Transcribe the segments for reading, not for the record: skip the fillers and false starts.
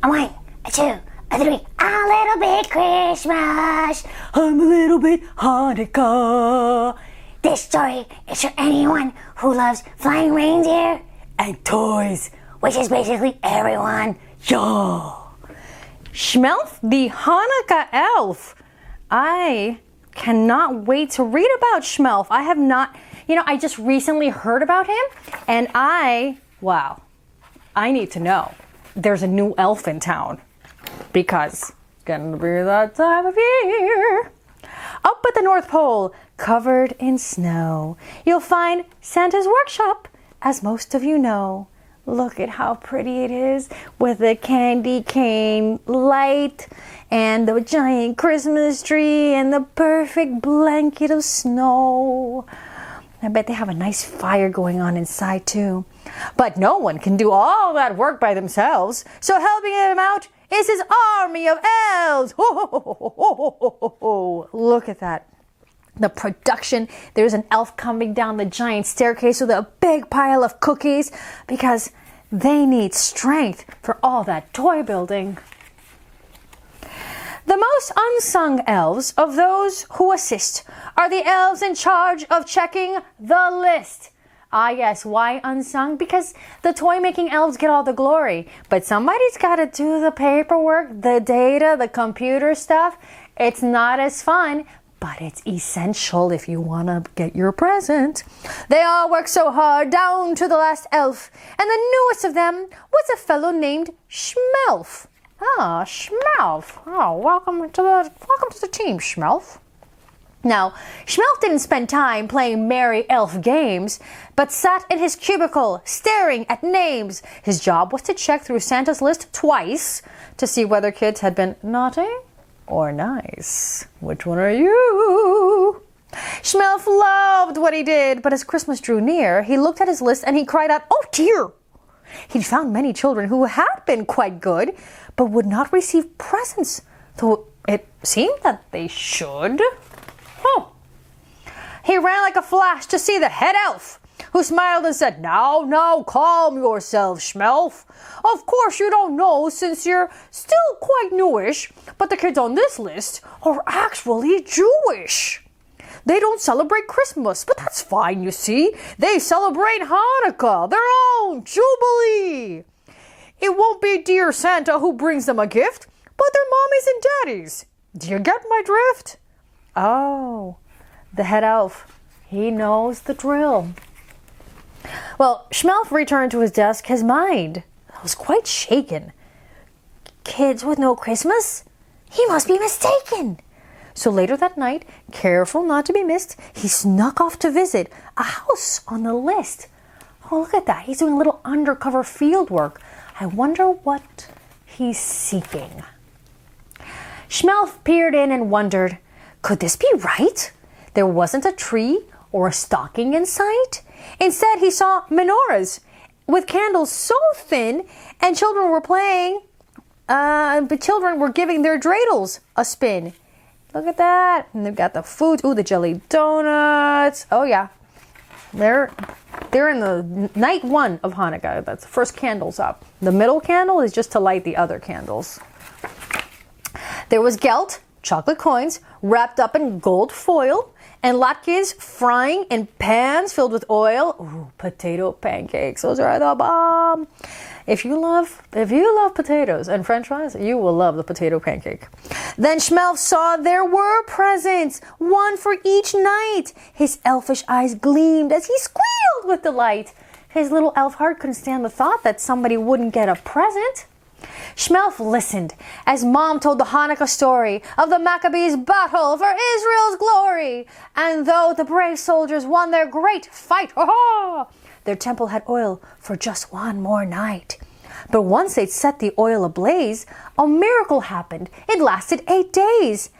A 1, a 2, a 3. A little bit Christmas. I'm a little bit Hanukkah. This story is for anyone who loves flying reindeer and toys, which is basically everyone. Yeah. Shmelf the Hanukkah Elf. I cannot wait to read about Shmelf. I have not, I just recently heard about him, and I need to know. There's a new elf in town, because it's gonna be that time of year. Up at the North Pole, covered in snow, you'll find Santa's workshop, as most of you know. Look at how pretty it is, with the candy cane light and the giant Christmas tree and the perfect blanket of snow. I bet they have a nice fire going on inside too. But no one can do all that work by themselves, so helping them out is his army of elves. Look at that. The production. There's an elf coming down the giant staircase with a big pile of cookies because they need strength for all that toy building. The most unsung elves of those who assist are the elves in charge of checking the list. Ah yes, why unsung? Because the toy-making elves get all the glory, but somebody's got to do the paperwork, the data, the computer stuff. It's not as fun, but it's essential if you want to get your present. They all work so hard, down to the last elf, and the newest of them was a fellow named Shmelf. Ah, Shmelf. Oh, welcome to the team, Shmelf. Now, Shmelf didn't spend time playing merry elf games, but sat in his cubicle, staring at names. His job was to check through Santa's list twice to see whether kids had been naughty or nice. Which one are you? Shmelf loved what he did, but as Christmas drew near, he looked at his list and he cried out, "Oh dear!" He'd found many children who had been quite good, but would not receive presents, though it seemed that they should. He ran like a flash to see the head elf, who smiled and said, Now, calm yourself, Shmelf. Of course you don't know since you're still quite newish, but the kids on this list are actually Jewish. They don't celebrate Christmas, but that's fine, you see. They celebrate Hanukkah, their own Jubilee. It won't be dear Santa who brings them a gift, but their mommies and daddies. Do you get my drift? Oh, the head elf. He knows the drill. Well, Shmelf returned to his desk. His mind was quite shaken. Kids with no Christmas? He must be mistaken. So later that night, careful not to be missed, he snuck off to visit a house on the list. Oh, look at that. He's doing a little undercover field work. I wonder what he's seeking. Shmelf peered in and wondered, could this be right? There wasn't a tree or a stocking in sight. Instead, he saw menorahs with candles so thin, and children were playing, but children were giving their dreidels a spin. Look at that. And they've got the food. Ooh, the jelly donuts. Oh, yeah. They're in the night one of Hanukkah. That's the first candles up. The middle candle is just to light the other candles. There was gelt, chocolate coins, wrapped up in gold foil, and latkes frying in pans filled with oil. Ooh, potato pancakes. Those are the bomb. If you love potatoes and French fries, you will love the potato pancake. Then Shmelf saw there were presents, one for each night. His elfish eyes gleamed as he squealed with delight. His little elf heart couldn't stand the thought that somebody wouldn't get a present. Shmelf listened as Mom told the Hanukkah story of the Maccabees' battle for Israel's glory. And though the brave soldiers won their great fight, their temple had oil for just one more night. But once they'd set the oil ablaze, a miracle happened. It lasted 8 days.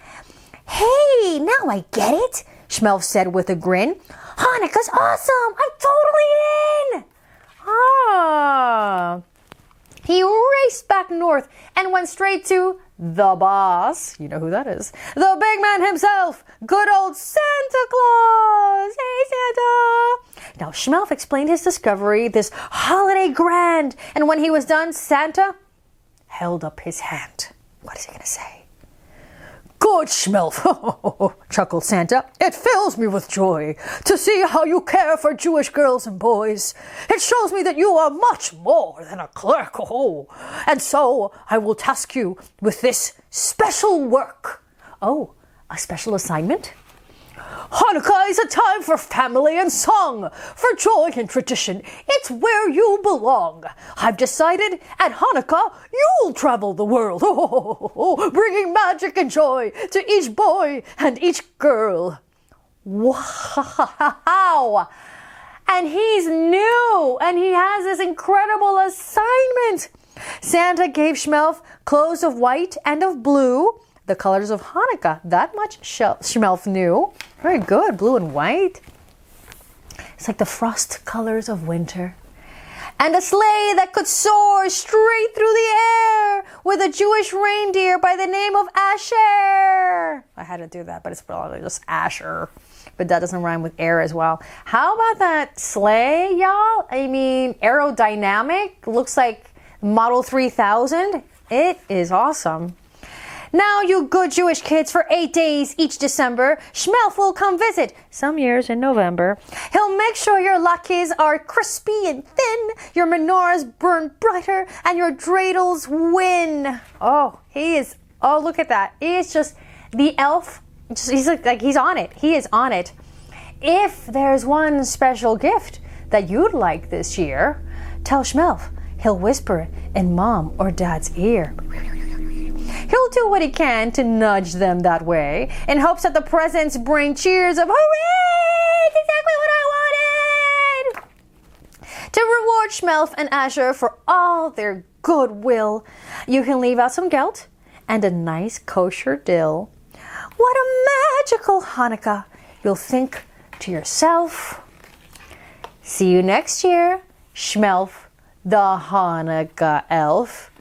Hey, now I get it, Shmelf said with a grin. Hanukkah's awesome! I'm totally in! He raced back north and went straight to the boss. You know who that is. The big man himself. Good old Santa Claus. Hey, Santa. Now, Shmelf explained his discovery, this holiday grand. And when he was done, Santa held up his hand. What is he going to say? Good, Shmelf, chuckled Santa. It fills me with joy to see how you care for Jewish girls and boys. It shows me that you are much more than a clerk. And so I will task you with this special work. Oh, a special assignment? Hanukkah is a time for family and song, for joy and tradition. It's where you belong. I've decided at Hanukkah you'll travel the world, bringing magic and joy to each boy and each girl. Wow! And he's new, and he has this incredible assignment. Santa gave Shmelf clothes of white and of blue, the colors of Hanukkah. That much Shmelf knew. Very good, blue and white. It's like the frost colors of winter. And a sleigh that could soar straight through the air with a Jewish reindeer by the name of Asher. I had to do that, but it's probably just Asher. But that doesn't rhyme with air as well. How about that sleigh, y'all? I mean, aerodynamic. Looks like Model 3000. It is awesome. Now, you good Jewish kids, for 8 days each December, Shmelf will come visit, some years in November. He'll make sure your latkes are crispy and thin, your menorahs burn brighter, and your dreidels win. Oh, look at that. He is just the elf. He's like he's on it. He is on it. If there's one special gift that you'd like this year, tell Shmelf. He'll whisper it in Mom or Dad's ear. He'll do what he can to nudge them that way in hopes that the presents bring cheers of hooray! It's exactly what I wanted! To reward Shmelf and Asher for all their goodwill, you can leave out some gelt and a nice kosher dill. What a magical Hanukkah, you'll think to yourself. See you next year, Shmelf the Hanukkah Elf.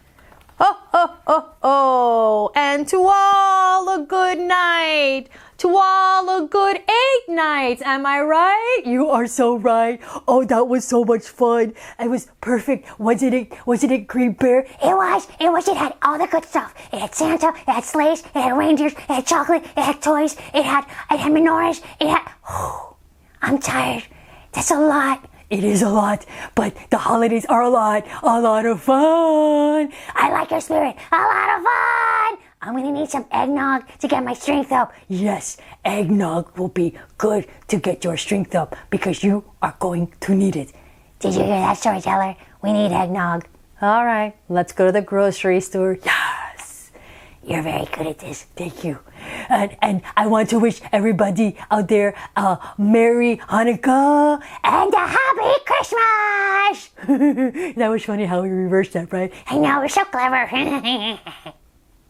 Ho, ho, ho, ho. And to all a good night. To all a good 8 nights. Am I right? You are so right. Oh, that was so much fun. It was perfect. Wasn't it, Green Bear? It was. It had all the good stuff. It had Santa, it had sleighs, it had reindeers, it had chocolate, it had toys, it had menorahs, I'm tired. That's a lot. It is a lot, but the holidays are a lot of fun. I like your spirit. A lot of fun. I'm going to need some eggnog to get my strength up. Yes, eggnog will be good to get your strength up because you are going to need it. Did you hear that, Storyteller? We need eggnog. All right, let's go to the grocery store. Yes, you're very good at this. Thank you. And I want to wish everybody out there a Merry Hanukkah and a Happy Christmas. That was funny how we reversed that, right? I know, we're so clever.